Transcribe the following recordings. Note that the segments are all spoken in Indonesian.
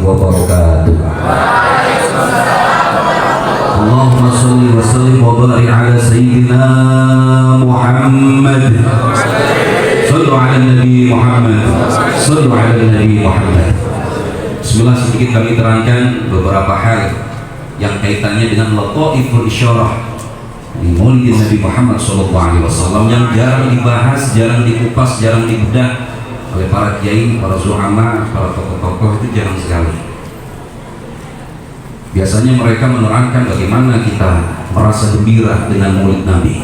wabarakatuh. Allahumma sholli wa sallim wa barik ala sayyidina Muhammad. Shallu ala Nabi Muhammad. Shallu ala Nabi Muhammad. Bismillah, sedikit kami terangkan beberapa hal yang kaitannya dengan lataiful isyarah di Maulid Nabi Muhammad SAW yang jarang dibahas, jarang dikupas, jarang dibedah oleh para kiai, para zuhama, para tokoh-tokoh. Itu jarang sekali. Biasanya mereka menerangkan bagaimana kita merasa gembira dengan Maulid Nabi,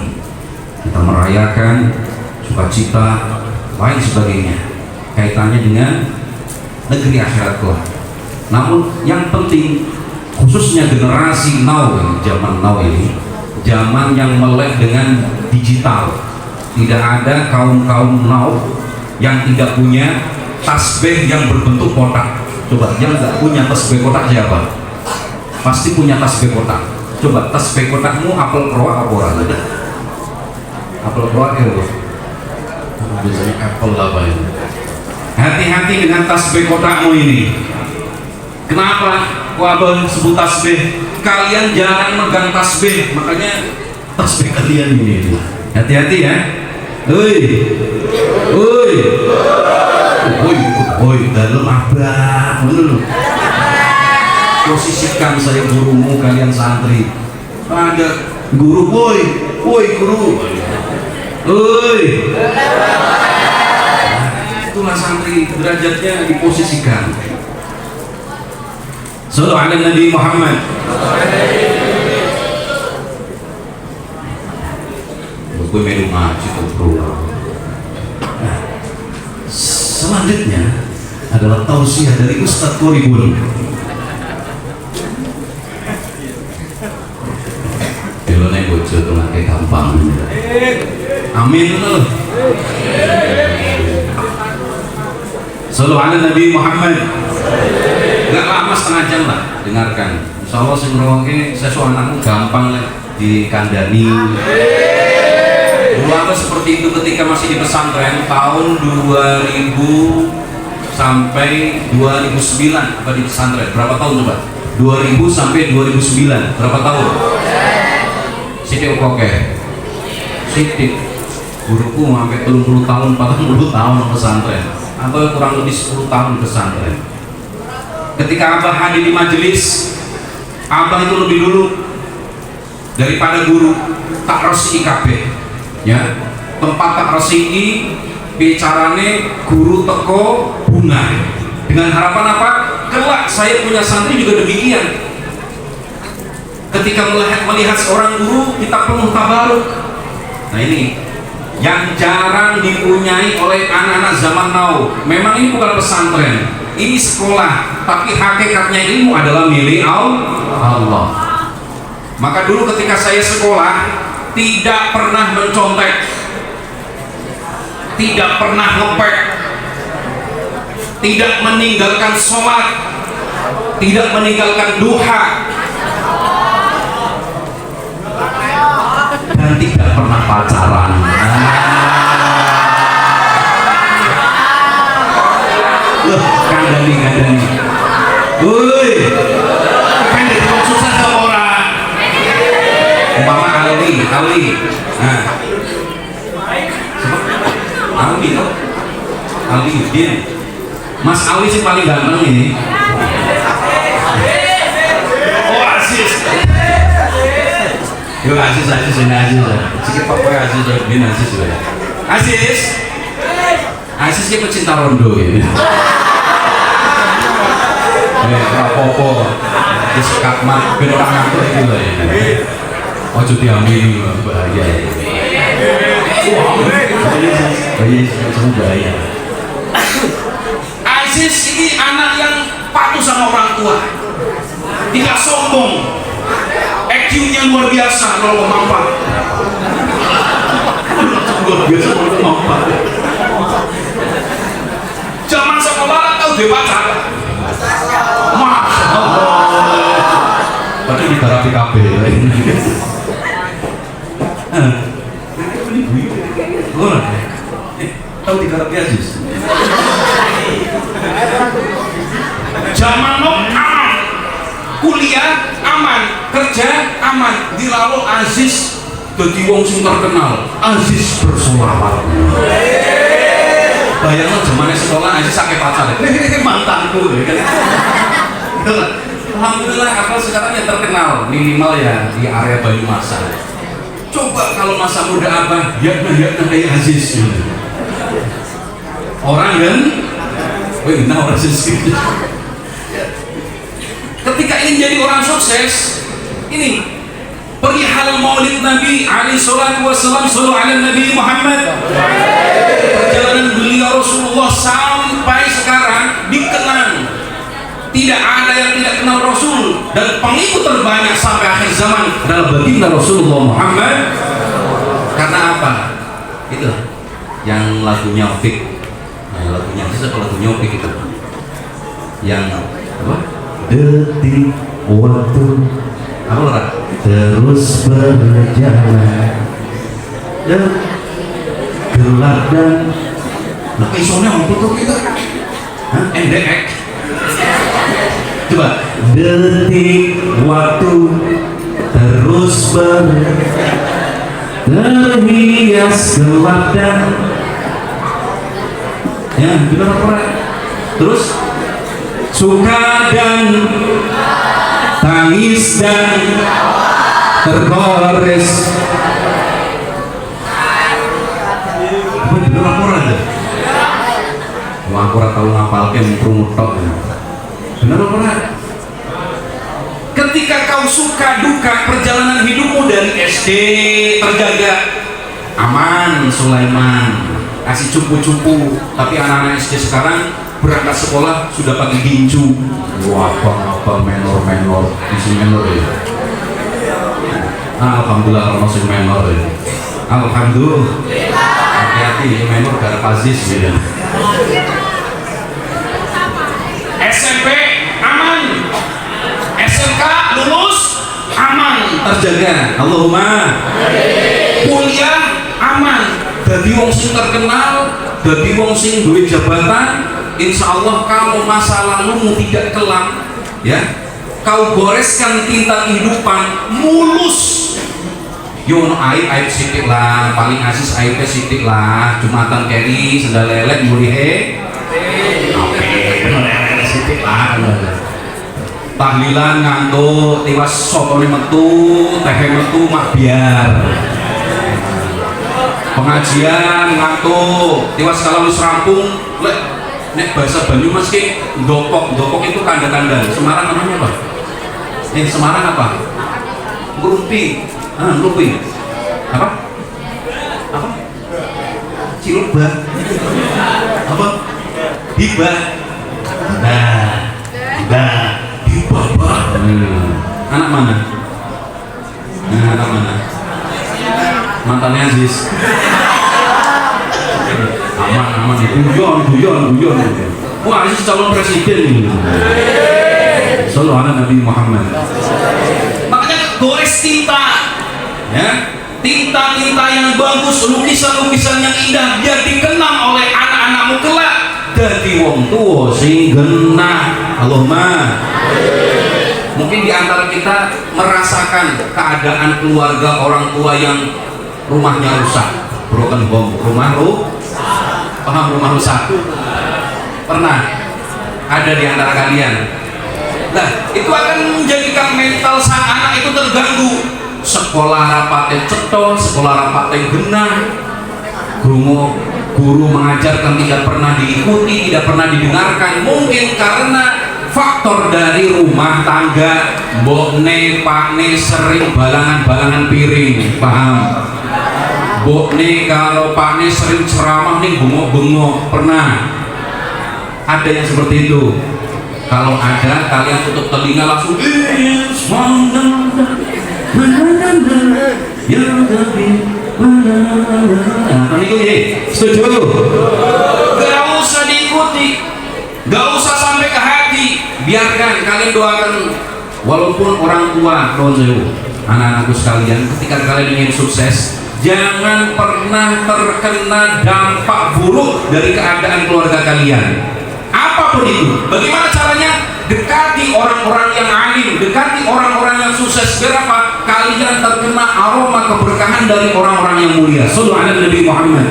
kita merayakan sukacita, lain sebagainya, kaitannya dengan negeri akhirat kelak. Namun yang penting, khususnya generasi now, zaman now ini, zaman yang melek dengan digital. Tidak ada kaum-kaum now yang tidak punya tasbih yang berbentuk kotak. Coba, yang nggak punya tasbih kotak siapa? Pasti punya tasbih kotak. Coba, tasbih kotakmu apel pro apa orang? Apel pro apa? Biasanya apel apa ini? Hati-hati dengan tasbih kotakmu ini. Kenapa? Wabah sebut tasbih. Kalian jarang megang tasbih, makanya tasbih kalian ini. Hati-hati ya. Oi, oi, oi, oi, dalam abang, dulu. Posisikan saya gurumu, kalian santri. Ada guru, woi, woi guru, oi. Itulah santri, derajatnya diposisikan. Sallu ala Nabi Muhammad. Gue minum ngaji tuh bro. Nah, selanjutnya adalah tausiah dari Ustadz Qoribun. Belone bojo tuh kayak gampang. Amin loh. Sallu ala Nabi Muhammad. Gak lama, setengah jam lah, dengarkan. Insya Allah sing ngrungokne sesuatu anakmu gampang lah dikandani. Dulu aku seperti itu ketika masih di pesantren tahun 2000 sampai 2009. Apa di pesantren? Berapa tahun coba? 2000 sampai 2009. Berapa tahun? Siti oke. Siti. Guruku sampai 30 tahun, 40 tahun pesantren. Atau kurang lebih 10 tahun pesantren. Ketika Abah hadir di majelis, Abah itu lebih dulu daripada guru tak resi IKB. Ya, tempat tak resi bicarane guru teko bunga dengan harapan apa? Kelak saya punya santri juga demikian. Ketika melihat seorang guru, kita penuh tabaruk. Nah ini yang jarang dipunyai oleh anak-anak zaman now. Memang ini bukan pesantren, ini sekolah, tapi hakikatnya ilmu adalah milik Allah. Maka dulu ketika saya sekolah, tidak pernah mencontek, tidak pernah ngepek, tidak meninggalkan sholat, tidak meninggalkan duha, dan tidak pernah pacaran. Loh, kandani. Woi, pendek kok susah sama orang. Umpama Ali. Nah, Ali Udin. Mas Ali sih paling ganteng ini. Oh Aziz. Yo Aziz ini Aziz. Sikit pokoknya Aziz bin Aziz juga. Aziz dia pecinta rondo ya. Rapopo disekat mat ben orang ngatur itu lah ya. Ojo diambil bahaya. Bahaya. Aziz ini anak yang patuh sama orang tua, tidak sombong, EQ-nya luar biasa, 0,4. Luar biasa 0,4. Zaman sekolah tahu dia pacar. Masya Allah. Padahal di terapi KB. Tahu di terapi Aziz? zaman aman, kuliah aman, kerja aman, dilalu Aziz jadi wong sing terkenal, Aziz bersolawat. Bayangno zamane sekolah Aziz sakit pacar, mantanku kan. Alhamdulillah apa sekarang yang terkenal minimal ya di area Banyumasan. Coba kalau masa muda abang, ya kayak Aziz. Orang kan, orang Aziz. Ketika ingin jadi orang sukses, ini perihal maulid Nabi alaihi salatu wassalam, sallu ala Nabi Muhammad. Perjalanan beliau Rasulullah sampai sekarang dikenang. Tidak ada yang tidak kenal Rasul, dan pengikut terbanyak sampai akhir zaman adalah baginda Rasulullah Muhammad. Karena apa? Itu yang lagunya Fik. Nah, lagunya siapa? Lagunya Fik itu. Yang apa? Detik waktu apa lah? Terus berjalan dan gelap dan nah isomnya apa tuh kita? NDX. Coba detik waktu terus terhias gelap dan ya benar apa? Terus suka dan tangis dan tergores. Bener apa aja? Wah, aku tahu ngapal ke mengkrungut tok. Bener apa? Ketika kau suka duka perjalanan hidupmu dari SD terjaga aman, Sulaiman kasih cupu-cupu, tapi anak-anak SD sekarang berangkat sekolah sudah pakai gincu. Wah, apa menor isi menor ya. Alhamdulillah kalau masuk menor ya. Alhamdulillah. Hati-hati menor gak ada Aziz ya. SMP aman, SMK lulus aman, terjaga. Allahumma. Kuliah aman, jadi wong sing terkenal, jadi wong sing duwe jabatan. Insya Allah kalau masa lalumu tidak kelam, ya, kau goreskan tinta kehidupan mulus. Yo aib sidik lah, paling asis aibnya sidik lah. Jumatan keri sendal lelet mulihe. Oke, sidik lah. Tahlilan ngantuk, tiwas sotone metu, tehe metu mak biar. Pengajian ngantuk, tiwas kalau wis rampung, nek bahasa Banyumas ki ndopok itu tanda-tanda. Semarang namanya apa? Semarang apa? Ngrumpi. Ngrumpi. Apa? Ciluba. Apa? Hibah. Hibah. Anak mana? Anak mana? Mantannya Aziz. Aman guyon. Wah, Aziz calon presiden ini. Sallu ala Nabi Muhammad. Makanya gores tinta, ya, tinta yang bagus, lukisan yang indah biar dikenang oleh anak-anakmu kelak. Dadi wong tuwa sing genah. Allahumma. Mungkin di antara kita merasakan keadaan keluarga orang tua yang rumahnya rusak, broken home, rumah rusak. Pernah ada di antara kalian? Nah, itu akan menjadikan mental sang anak itu terganggu. Sekolah rapate cetol, sekolah rapate genah, guru mengajarkan tidak pernah diikuti, tidak pernah didengarkan. Mungkin karena faktor dari rumah tangga, mbokne pakne sering balangan piring, paham? Mbokne kalau pakne sering ceramah nih bengok-bengok, pernah? Ada yang seperti itu. Kalau ada, kalian tutup telinga langsung setuju? Gak usah diikuti, gak usah sampai ke hati. Biarkan, kalian doakan. Walaupun orang tua, anak-anakku sekalian, ketika kalian ingin sukses, jangan pernah terkena dampak buruk dari keadaan keluarga kalian. Apapun itu, bagaimana caranya? dekati orang-orang yang alim, dekati orang-orang yang sukses. Biar apa? Kalian terkena aroma keberkahan dari orang-orang yang mulia. Sallallahu alaihi Nabi Muhammad.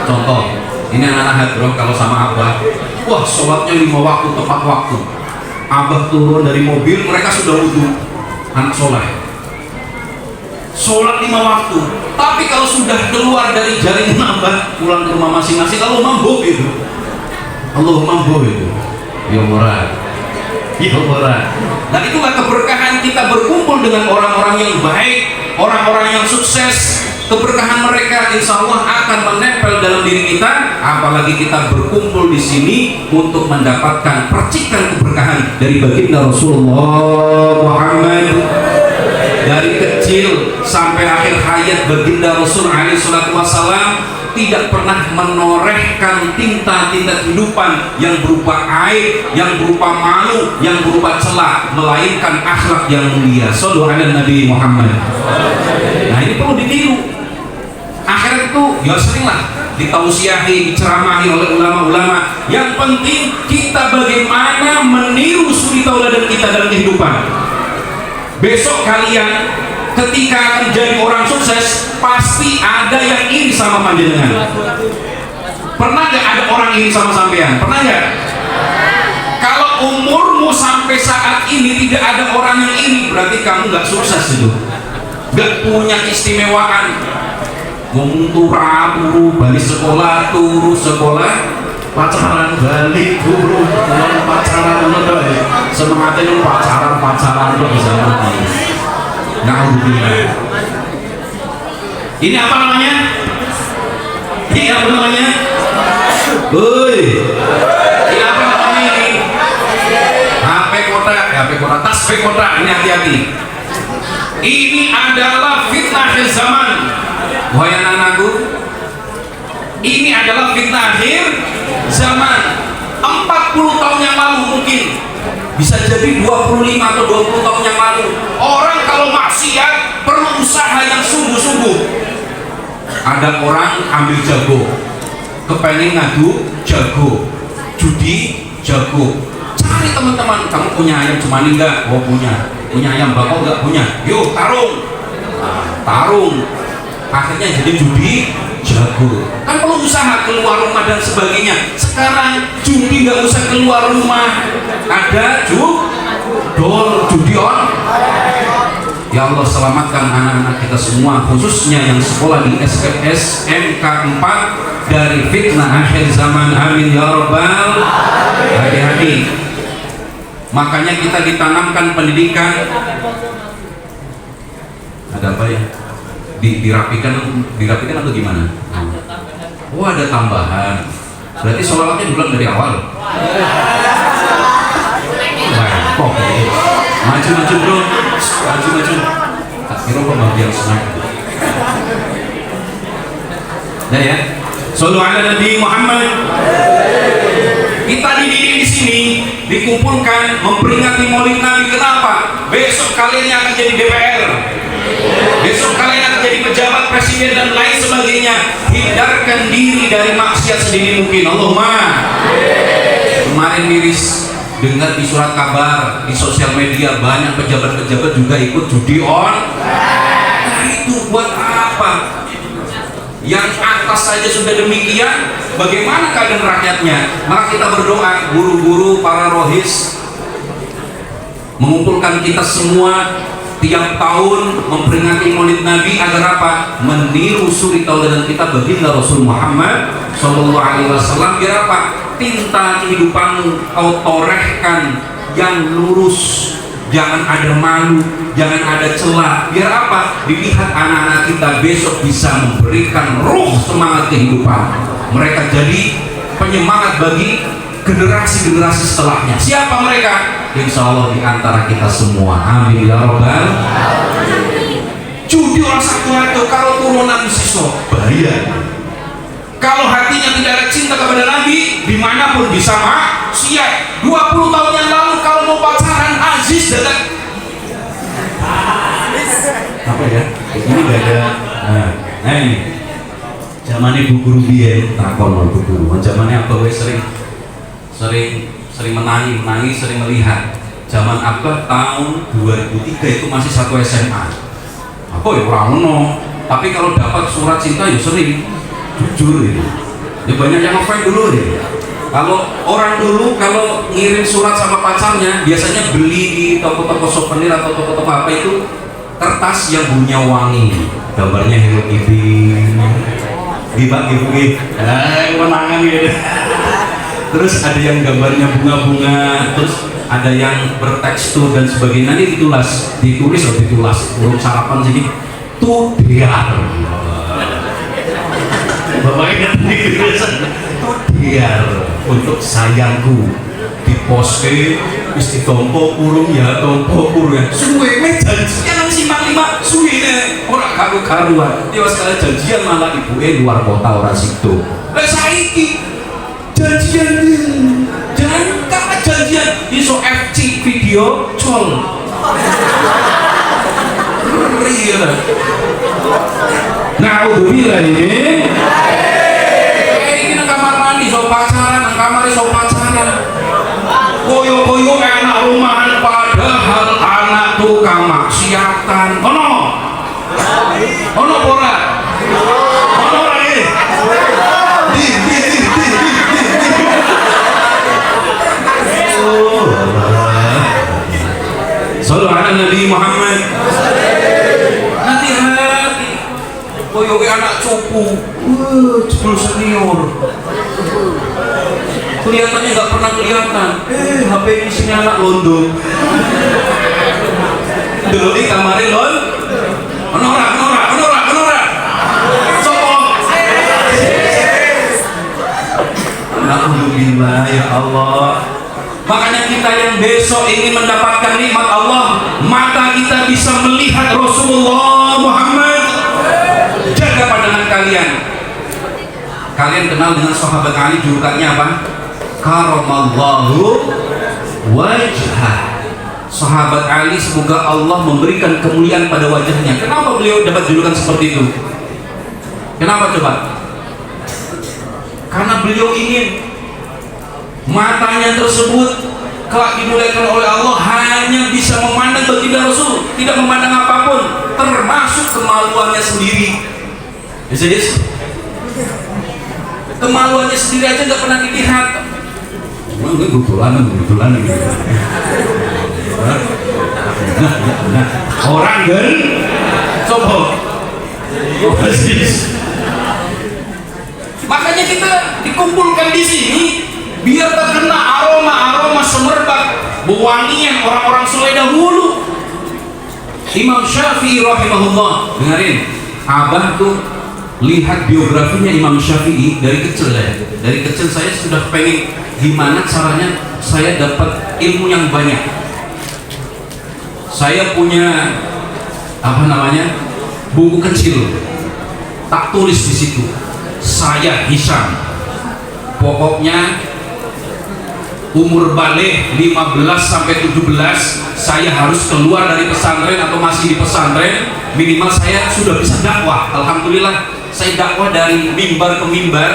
Contoh, ini anak-anak hadroh kalau sama abah, wah sholatnya 5 waktu tepat waktu. Abah turun dari mobil, mereka sudah wudhu. Anak soleh, sholat 5 waktu. Tapi kalau sudah keluar dari jaringan abah, pulang ke rumah masing-masing, kalau mampu gitu, Allahumma mampu itu. Ya murah, ya murah. Nah itulah keberkahan kita berkumpul dengan orang-orang yang baik, orang-orang yang sukses. Keberkahan mereka insya Allah akan menempel dalam diri kita. Apalagi kita berkumpul di sini untuk mendapatkan percikan keberkahan dari baginda Rasulullah Muhammad. Dari kecil sampai akhir hayat baginda Rasul alaihi salatu wassalam tidak pernah menorehkan tinta-tinta kehidupan yang berupa aib, yang berupa malu, yang berupa celah, melainkan akhlak yang mulia. Sallallahu alaihi Nabi Muhammad. Nah ini perlu ditiru. Akhirat itu ya seringlah ditausiahi, diceramahi oleh ulama-ulama. Yang penting kita bagaimana meniru suri tauladan kita dalam kehidupan. Besok kalian ketika akan jadi orang sukses, pasti ada yang iri sama panjenengan. Pernah gak ada orang iri sama sampean? Pernah gak? Kalau umurmu sampai saat ini tidak ada orang yang iri, berarti kamu gak sukses itu, gak punya keistimewaan. Ngomong turu balik sekolah, turu sekolah, pacaran balik turu, pacaran semangatnya itu pacaran tuh bisa mati. Na'udzubillah. Ini apa namanya? Ini apa namanya? Woi. Ini apa namanya ini? HP kotak, tasbih kotak. Ini hati-hati. Ini adalah fitnah akhir zaman. Wahai anak-anakku, ini adalah fitnah akhir zaman. 40 tahun yang lalu mungkin, bisa jadi 25 atau 20 tahun yang lalu, orang kalau maksiat perlu usaha yang sungguh-sungguh. Ada orang ambil jago, kepengen ngadu jago, judi jago. Cari teman-teman, kamu punya ayam cemani enggak? Oh punya ayam bakau enggak? Punya. Yuk tarung. Tarung. Akhirnya jadi judi jago. Kan perlu usaha keluar rumah dan sebagainya. Sekarang judi nggak usah keluar rumah, ada judi on. Ya Allah, selamatkan anak-anak kita semua, khususnya yang sekolah di SMK 4 dari fitnah akhir zaman. Amin ya rabbal. Hati-hati. Makanya kita ditanamkan pendidikan. Ada apa ya? Dirapikan atau gimana? Oh ada tambahan. Berarti sholawatnya diulang dari awal. Kok maju bro, maju. Tak kira pembagian senang. Nah ya, sallallahu alaihi Nabi Muhammad. Kita dididik di sini, dikumpulkan memperingati Maulid Nabi. Kenapa? Besok kalian yang akan jadi DPR. Besok kalian akan jadi pejabat presiden dan lain sebagainya. Hindarkan diri dari maksiat sedini mungkin. Allahumma. Kemarin miris dengar di surat kabar, di sosial media banyak pejabat-pejabat juga ikut judi on. Nah itu buat apa? Yang atas saja sudah demikian, bagaimana keadaan rakyatnya? Maka kita berdoa, guru-guru, para rohis, mengumpulkan kita semua tiap tahun memperingati Maulid Nabi agar apa? Meniru suri tauladan kita baginda Rasul Muhammad Sallallahu Alaihi Wasallam. Biar apa? Tinta kehidupanmu kau torehkan yang lurus, jangan ada malu, jangan ada celah. Biar apa? Dilihat anak-anak kita besok bisa memberikan ruh semangat kehidupan. Mereka jadi penyemangat bagi generasi-generasi setelahnya. Siapa mereka? Insya Allah di antara kita semua. Amin ya rabbal. Judi orang satu kalau turunan siswa bahaya. Kalau hatinya tidak ada cinta kepada Nabi, dimanapun bisa maksiat. 20 tahun yang lalu kalau mau pacaran Aziz datang. Apa ya? Ini gak ada. Nah ini zamannya bu guru biaya takon bu guru. Zamannya apa? Sering sering menangis, sering melihat. Zaman Abah tahun 2003 itu masih satu SMA. Apa ya orang no. Tapi kalau dapat surat cinta ya sering, jujur ya. Ya banyak yang ngefans dulu ya. Kalau orang dulu kalau ngirim surat sama pacarnya biasanya beli di toko-toko souvenir atau toko-toko apa itu kertas yang bunyinya wangi, gambarnya Hello Kitty, dibagi-bagi, menangan gitu. Terus ada yang gambarnya bunga-bunga, terus ada yang bertekstur dan sebagainya. Nanti ditulis belum sarapan sini tuh biar bapak ingat tuh biar untuk sayangku di poste isti tompo kurung ya suwe me janjian nang Simpang 5 suwe ora karu-karuan ya sekali janjian malah ibuke luar kota ora situ lek saiki janjian iso FC video call real nah udah bilang ini nang kamar mandi so pacaran nang kamar so pacaran koyo enak rumahan padahal anak tukang maksiatan ono ora ini Sallu ala Nabi Muhammad. Hati-hati koyo anak cupu jebul senior kelihatannya nggak pernah kelihatan HP isinya anak londo dulu di kamarin lon menora sopong alhamdulillah ya Allah. Makanya kita yang besok ingin mendapatkan nikmat Allah, mata kita bisa melihat Rasulullah Muhammad. Jaga pandangan kalian. Kalian kenal dengan sahabat Ali, julukannya apa? Karamallahu wajhah. Sahabat Ali semoga Allah memberikan kemuliaan pada wajahnya. Kenapa beliau dapat julukan seperti itu? Kenapa coba? Karena beliau ingin matanya tersebut kelak dimuliakan oleh Allah hanya bisa memandang baginda Rasul, tidak memandang apapun, termasuk kemaluannya sendiri. Yes. Kemaluannya sendiri aja nggak pernah dilihat. Kebetulan gitu. Orang kan, coba. Makanya kita dikumpulkan di sini biar terkena aroma semerbak wangian orang-orang soleh dahulu. Imam Syafi'i rahimahullah, dengerin, Abah tuh lihat biografinya Imam Syafi'i dari kecil ya. Dari kecil saya sudah pengen gimana caranya saya dapat ilmu yang banyak. Saya punya buku kecil, tak tulis di situ. Saya Hisam, pokoknya umur balik 15 sampai 17 saya harus keluar dari pesantren atau masih di pesantren, minimal saya sudah bisa dakwah. Alhamdulillah saya dakwah dari mimbar ke mimbar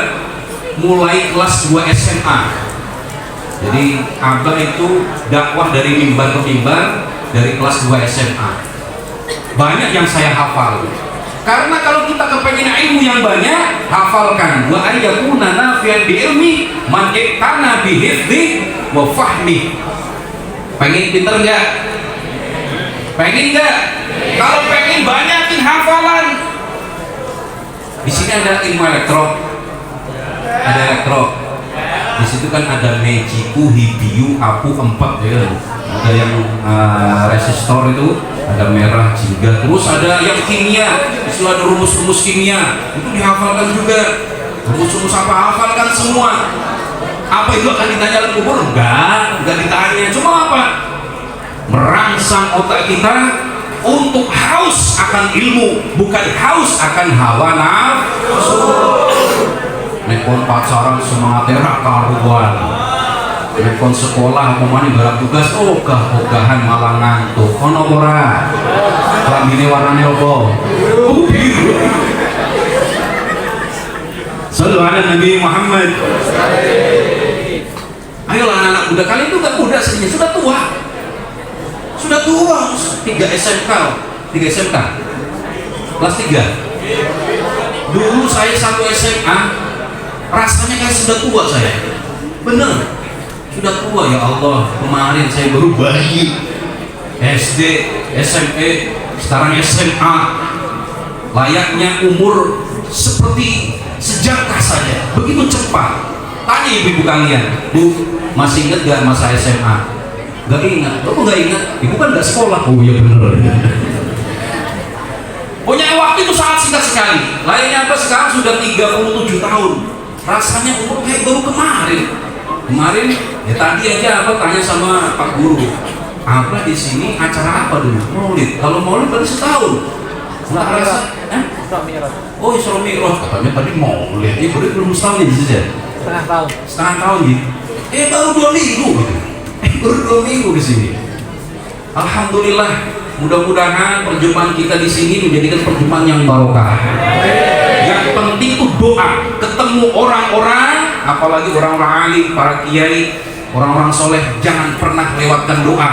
mulai kelas 2 SMA. Jadi Abah itu dakwah dari mimbar ke mimbar dari kelas 2 SMA. Banyak yang saya hafal. Karena kalau kita kepengen ilmu yang banyak, hafalkan wa ayyakuna nafi'an bi ilmi man iktana bi hifdzi wa fahmi. Pengen pinter enggak? Pengen enggak? Kalau pengen banyakin hafalan. Di sini ada ilmu elektro. Ada elektro. Di situ kan ada mejiku, hibiu, apu 4 ya. Ada yang resistor itu, ada merah, jingga, terus ada yang kimia, istilah ada rumus-rumus kimia, itu dihafalkan juga. Rumus-rumus apa hafalkan semua. Apa itu akan ditanya dalam kubur? Enggak ditanya. Cuma apa? Merangsang otak kita untuk haus akan ilmu, bukan haus akan hawa nafsu. Nekon pacaran semangatnya karuan. Nekon sekolah pemani barang tugas ogah-ogahan malah ngantuk. Ono ora? Klambine warnane apa? Biru. Sallu ala Nabi Muhammad. Ayolah anak-anak muda, kalian itu gak muda aslinya, sudah tua. Sudah tua, 3 SMK, 3 SMK, kelas 3. Dulu saya 1 SMA, rasanya kayak sudah tua saya. Bener, sudah tua ya Allah. Kemarin saya baru bayi, SD, SMP, sekarang SMA. Layaknya umur seperti sejangka saja, begitu cepat. Tanya ibu-ibu kalian, Bu, masih ingat gak masa SMA? Gak ingat. Kok gak ingat? Ibu kan gak sekolah. Oh iya bener. Punya waktu itu sangat singkat sekali. Lainnya apa, sekarang sudah 37 tahun. Rasanya umur kayak baru kemarin. Kemarin ya tadi aja apa tanya sama Pak Guru, apa di sini acara apa dulu? Maulid. Kalau Maulid baru setahun. Nggak rasa? Oh Isra Mi'raj. Katanya tadi Maulid. Ini belum setahun ya saja. Setengah tahun. Setengah tahun gitu. Baru 2 minggu gitu. Baru 2 minggu di sini. Alhamdulillah. Mudah-mudahan perjumpaan kita di sini menjadikan perjumpaan yang barokah. Yang penting itu doa, ketemu orang-orang, apalagi orang-orang alim, para kiai, orang-orang soleh, jangan pernah lewatkan doa.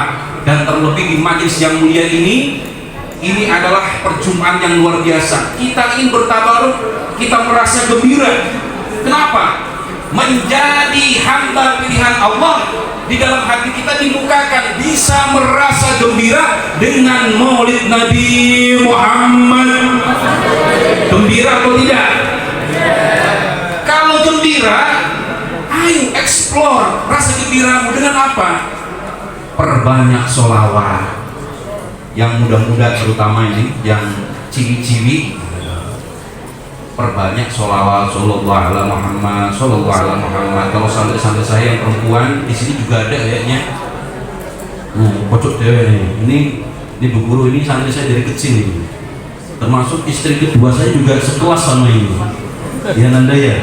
Dan terlebih di majelis yang mulia ini adalah perjumpaan yang luar biasa. Kita ingin bertabaruk, kita merasa gembira. Kenapa? Menjadi hamba pilihan Allah, di dalam hati kita dibukakan, bisa merasa gembira dengan maulid Nabi Muhammad. Gembira atau tidak? Kalau gembira, ayo explore rasa gembiramu dengan apa? Perbanyak sholawat. Yang muda-muda terutama ini, yang ciwi-ciwi, perbanyak sholawat, sallallahu alaihi Muhammad, sallallahu alaihi Muhammad. Kalau santri-santri saya yang perempuan di sini juga ada kayaknya. Pojok dewe nih. Ini Bu Guru, ini santri saya dari kecil ini. Termasuk istri kedua saya juga sekelas sama ini. Ya Nanda ya.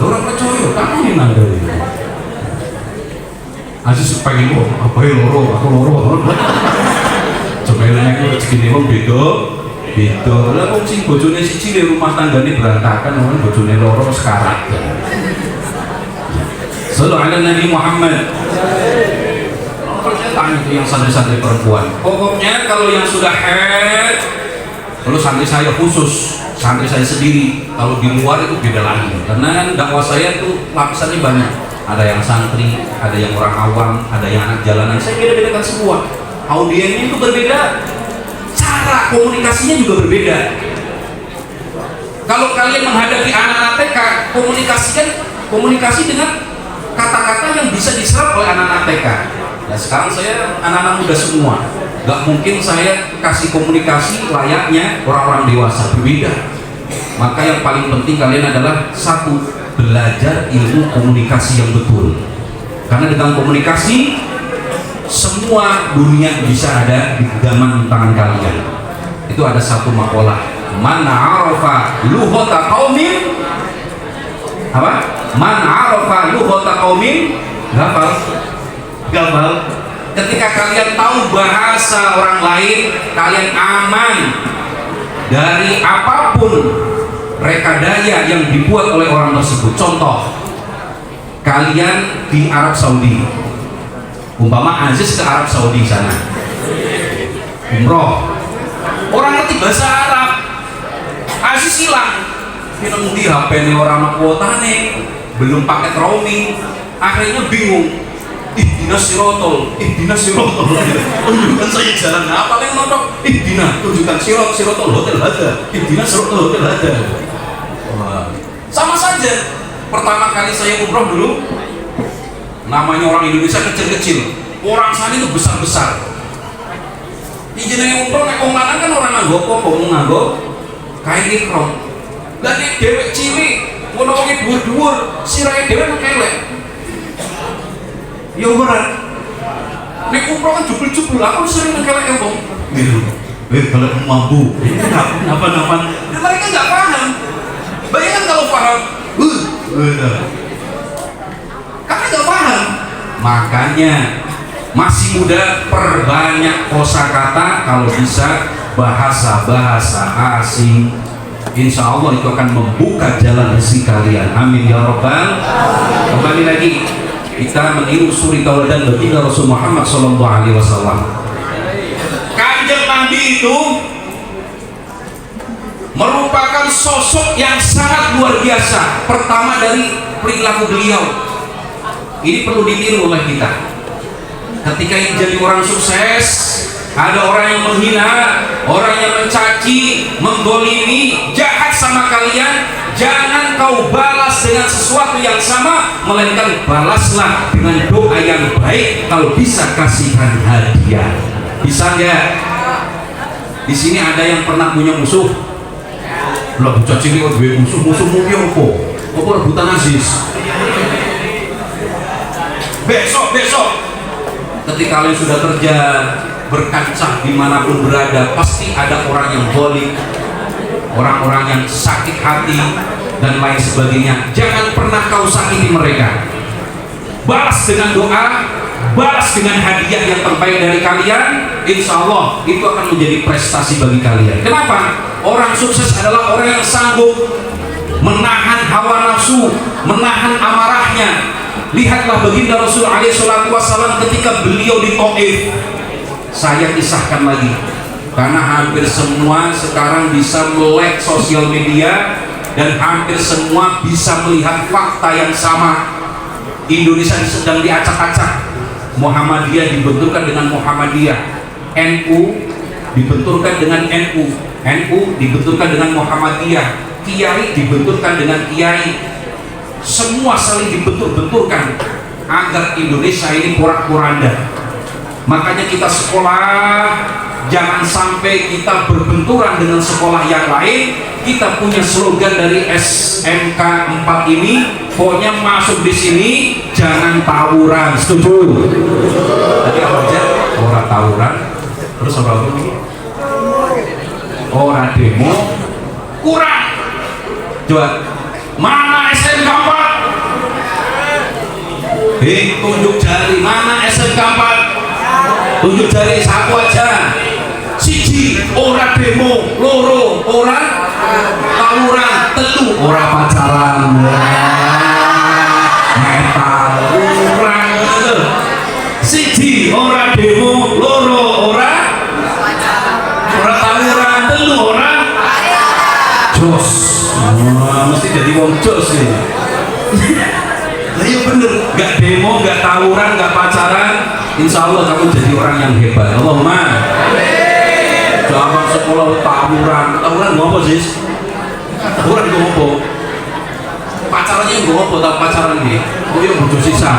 Orang percaya, kamu ini Nanda ya. Aziz pengen apa ya loro, aku loro. Coba yang aku rezeki wong beda. Beda lah kok sing bojone siji di rumah tanggane berantakan, wong bojone loro sekarat. Sallallahu alaihi Nabi Muhammad. Percayaan itu yang santri-santri perempuan. Pokoknya kalau yang sudah haid, kalau santri saya khusus, santri saya sendiri, kalau di luar itu beda lagi. Karena kan dakwah saya itu lapisannya banyak. Ada yang santri, ada yang orang awam, ada yang anak jalanan. Saya beda-bedakan semua. Audiennya itu berbeda. Cara komunikasinya juga berbeda. Kalau kalian menghadapi anak-anak TK, komunikasi dengan kata-kata yang bisa diserap oleh anak-anak TK. Nah sekarang saya anak-anak muda semua, gak mungkin saya kasih komunikasi layaknya orang-orang dewasa, berbeda. Maka yang paling penting kalian adalah satu, belajar ilmu komunikasi yang betul. Karena dengan komunikasi semua dunia bisa ada di genggaman tangan kalian. Itu ada satu makalah, man arafa lughata qaumin apa? Man arafa lughata qaumin gabal. Ketika kalian tahu bahasa orang lain, kalian aman dari apapun rekadaya yang dibuat oleh orang tersebut. Contoh, kalian di Arab Saudi, umpama Aziz ke Arab Saudi sana umroh, orang ngerti bahasa Arab, Aziz hilang, minum di HP ini orang kuota nih, belum paket roaming, akhirnya bingung. Ihdinas sirotol, tunjukkan saya jalan apa yang nonton. Ihdinas, tunjukkan sirotol hotel ada, ihdinas sirotol hotel ada. Sama saja. Pertama kali saya umroh dulu, namanya orang Indonesia kecil-kecil, orang sana itu besar-besar. Izinnya umroh nek wong lanang kan orang nganggo apa, wong nganggo kain ihram. Lah nek dhewek cilik, ngono wong dhuwur-dhuwur, sirahe dhewe nek elek. Ya berat. Nek umroh kan jubul-jubul, aku sering nek elek wong. Kalau mampu, napa-napa. Mereka nggak paham. Bayangkan kalau paham, karena nggak paham. Makanya masih muda, perbanyak kosakata, kalau bisa bahasa-bahasa asing. Insya Allah itu akan membuka jalan rezeki kalian. Amin ya Rabbal. Kembali lagi, kita meniru suri tauladan baginda Rasul Muhammad SAW. Kanjeng Nabi itu merupakan sosok yang sangat luar biasa. Pertama dari perilaku beliau, ini perlu ditiru oleh kita. Ketika jadi orang sukses, ada orang yang menghina, orang yang mencaci, menggolimi, jahat sama kalian, jangan kau balas dengan sesuatu yang sama, melainkan balaslah dengan doa yang baik. Kalau bisa kasihkan hadiah. Bisa nggak? Di sini ada yang pernah punya musuh? Lah bocah cilik kok duwe musuh-musuhmu ki opo? Opo rebutan Aziz? Besok ketika kalian sudah kerja, berkancah dimanapun berada, pasti ada orang yang zalim, orang-orang yang sakit hati dan lain sebagainya. Jangan pernah kau sakiti mereka. Balas dengan doa, balas dengan hadiah yang terbaik dari kalian. Insya Allah itu akan menjadi prestasi bagi kalian. Kenapa? Orang sukses adalah orang yang sanggup menahan hawa nafsu, menahan amarahnya. Lihatlah baginda Rasul SAW ketika beliau di Taif. Saya kisahkan lagi karena hampir semua sekarang bisa melek sosial media dan hampir semua bisa melihat fakta yang sama. Indonesia sedang diacak-acak. Muhammadiyah dibenturkan dengan Muhammadiyah, NU dibenturkan dengan NU, NU dibenturkan dengan Muhammadiyah, Kiai dibenturkan dengan Kiai. Semua saling dibentur-benturkan agar Indonesia ini porak-poranda. Makanya kita sekolah, jangan sampai kita berbenturan dengan sekolah yang lain. Kita punya slogan dari SMK 4 ini, pokoknya masuk di sini jangan tawuran. Setuju? Tadi apa aja? Orang tawuran, terus apa lagi? Orang demo, kurang. Coba, mana SMK 4? Tunjuk jari, mana SMK 4? Tunjuk jari satu aja. Siji, ora demo, loro, ora tawuran, telu, ora pacaran. Tawuran. Siji, ora demo, loro, ora tawuran, telu, ora jos. Mesti jadi wong jos nih. Iya bener, gak demo, gak tawuran, gak pacaran. Insya Allah kamu jadi orang yang hebat. Allahumma jangan sekolah tawuran ngopo sih? Tawuran ngopo? Pacarannya ngopo? Tahu pacaran nih? Oh iya butuh sisa.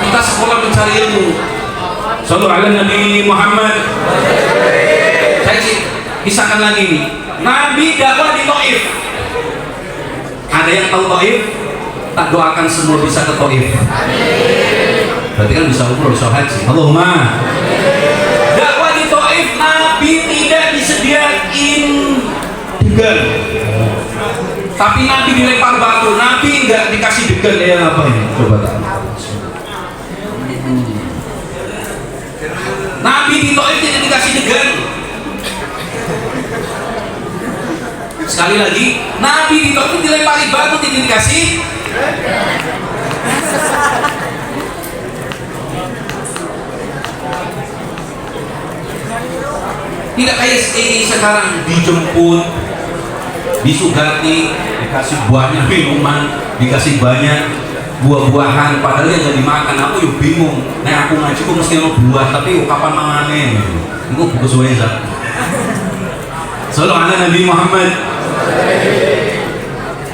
Kita sekolah mencari ilmu. Sallu ala Nabi Muhammad. Saya kisahkan lagi nih. Nabi dakwah di Taif. Ada yang tahu Taif? Tak doakan semua bisa ke Taif. Berarti kan bisa umroh, bisa haji. Allahumma. Dakwah di Taif, Nabi tidak disediain degan, tapi Nabi dilempar batu. Nabi nggak dikasih degan. Ya apa ini? Coba tak. Nabi di Taif tidak dikasih degan. Sekali lagi, Nabi di Taif dilempari batu, tidak dikasih. Tidak kayak ini sekarang dijemput, disugati, dikasih banyak minuman, dikasih banyak buah-buahan, padahal yang jadi makan. Aku yuk bingung. Nah aku ngaji kok mesti ada buah, tapi yuk kapan mangannya? Itu bukus weza. Sallallahu ala Nabi Muhammad.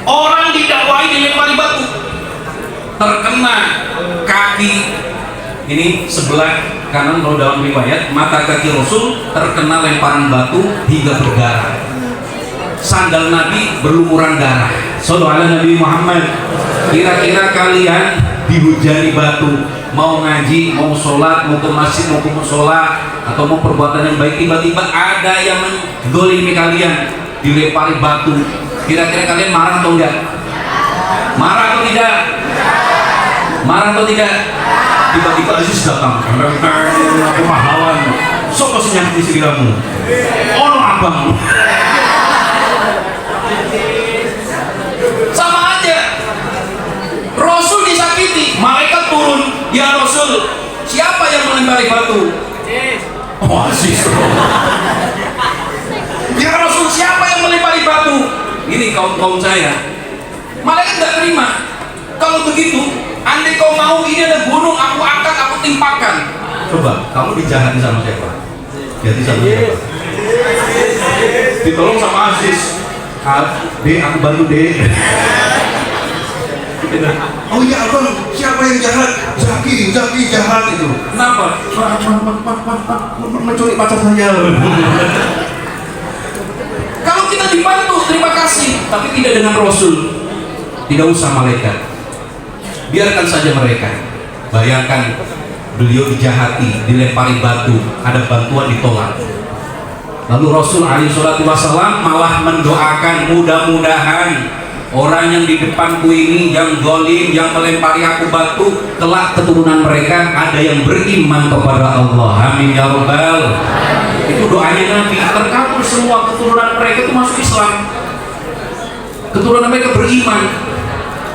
Orang didakwahi dilempari batu, terkena kaki ini sebelah kanan. Kalau dalam riwayat, mata kaki Rasul terkena lemparan batu hingga berdarah. Sandal Nabi berlumuran darah. Sallallahu ala Nabi Muhammad. Kira-kira kalian dihujani batu, mau ngaji, mau sholat, mau ke masjid, mau ke musola, atau mau perbuatan yang baik, tiba-tiba ada yang menggolimi kalian, dilempari batu. Kira-kira kalian marah atau enggak? Marah atau tidak? Marah atau tidak? Tiba-tiba Aziz datang, aku pahlawan, sopo sih nyakiti siriramu, ono abang. Sama aja, Rasul disakiti, malaikat turun. melempari batu? Oh, Aziz. Ya Rasul, siapa yang melempari batu? Ini kaum saya. Malaikat nggak terima. Kalau begitu, andai kau mau ini ada gunung, aku angkat, aku timpakan. Coba, kamu dijahati sama siapa? Jadi sama siapa? Ditolong sama Aziz. Dek, aku bantu dek. Oh iya abang, siapa yang jahat? Zaki jahat itu. Kenapa? Menculik pacar saya. Kalau kita dibantu, terima kasih. Tapi tidak dengan Rasul. Tidak usah malaikat. Biarkan saja mereka. Bayangkan beliau dijahati, dilempari batu, ada bantuan ditolak. Lalu Rasul SAW malah mendoakan, mudah-mudahan orang yang di depanku ini, yang zalim, yang melempari aku batu, kelak keturunan mereka ada yang beriman kepada Allah. Amin ya Rabbal. Itu doanya Nabi. Terkabul semua keturunan mereka itu masuk Islam. Keturunan mereka beriman.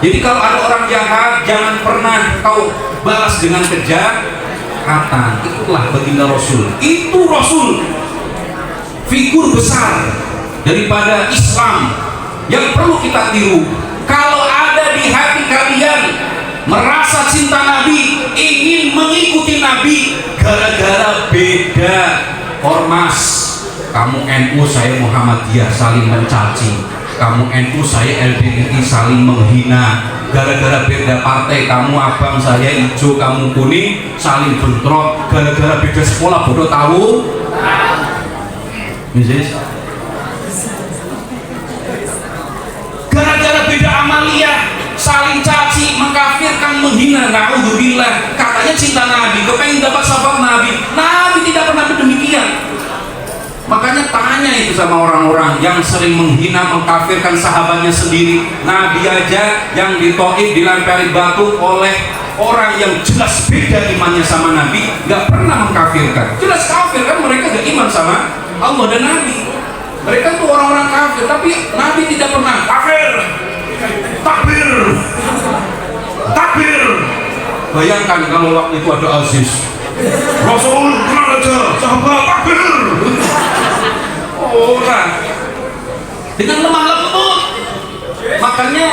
Jadi kalau ada orang jahat, jangan pernah kau balas dengan kejahatan. Itulah baginda Rasul. Itu Rasul, figur besar daripada Islam yang perlu kita tiru. Kalau ada di hati kalian merasa cinta Nabi, ingin mengikuti Nabi gara-gara beda ormas, kamu NU saya Muhammadiyah saling mencaci, kamu NU saya LDII saling menghina, gara-gara beda partai, kamu abang saya hijau kamu kuning saling bentrok, gara-gara beda sekolah bodoh tahu. Gara-gara beda amalia saling caci, mengkafirkan, menghina. Na'udzubillah. Katanya cinta Nabi, kepengen dapat syafaat Nabi. Nabi tidak pernah demikian. Makanya tanya itu sama orang-orang yang sering menghina, mengkafirkan sahabatnya sendiri. Nabi aja yang di Taif dilempari batu oleh orang yang jelas beda imannya sama Nabi, nggak pernah mengkafirkan. Jelas kafir kan, mereka nggak iman sama Allah dan Nabi. Mereka tuh orang-orang kafir, tapi Nabi tidak pernah kafir. Takbir, takbir. Bayangkan kalau waktu itu ada Aziz, Rasul kenal aja, sahabat takbir. Orang dengan lemah lembut. Makanya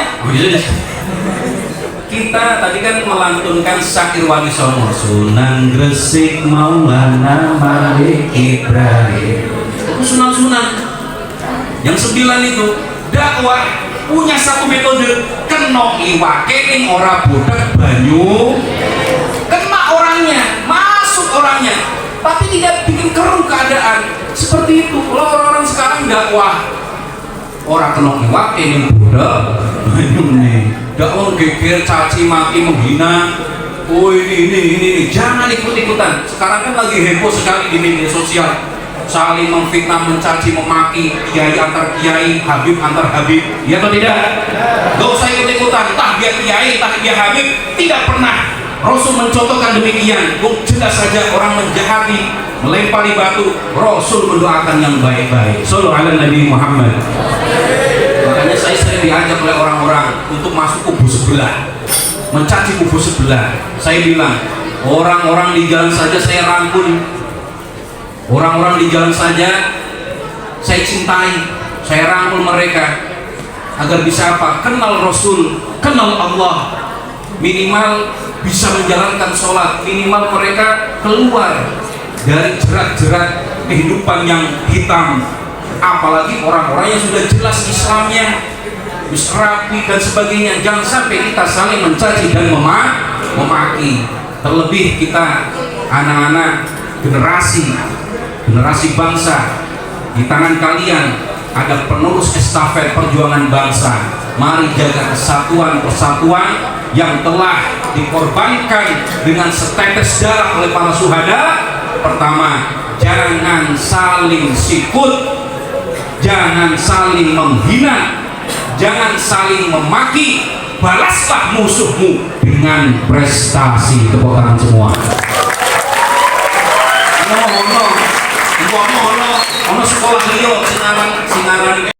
kita tadi kan melantunkan syair Wali Songo, Sunan Gresik Maulana Malik Ibrahim. Itu sunan-sunan. Yang 9 itu dakwah punya satu metode, kena iwake ning ora bodak banyu, kena orangnya, masuk orangnya, tapi tidak bikin keruh keadaan. Seperti itu kalau orang-orang sekarang dakwah, orang kena iwake ning bodak banyu nih, dakwah geger, caci maki, menghina. Oh ini, jangan ikut-ikutan. Sekarang kan lagi heboh sekali di media sosial, saling memfitnah, mencaci, memaki, kiai antar kiai, habib antar habib. Ya atau tidak? Gak usah ikut-ikutan, entah dia kiai, entah dia habib. Tidak pernah Rasul mencontohkan demikian. Jelas saja orang menjahati, melempari batu, Rasul mendoakan yang baik-baik. Sallallahu alaihi Nabi Muhammad. Makanya saya sering diajak oleh orang-orang untuk masuk kubu sebelah, mencaci kubu sebelah. Saya bilang, orang-orang di jalan saja saya rangkul. Orang-orang di jalan saja saya cintai, saya rangkul mereka agar bisa apa? Kenal Rasul, kenal Allah. Minimal bisa menjalankan sholat, minimal mereka keluar dari jerat-jerat kehidupan yang hitam. Apalagi orang-orang yang sudah jelas Islamnya, rapi dan sebagainya. Jangan sampai kita saling mencaci dan memaki. Terlebih kita anak-anak generasi bangsa, di tangan kalian ada penerus estafet perjuangan bangsa. Mari jaga persatuan yang telah dikorbankan dengan setetes darah oleh para syuhada. Pertama, jangan saling sikut, jangan saling menghina, jangan saling memaki. Balaslah musuhmu dengan prestasi. Tepuk tangan semua. Ono sekolah liya sing aran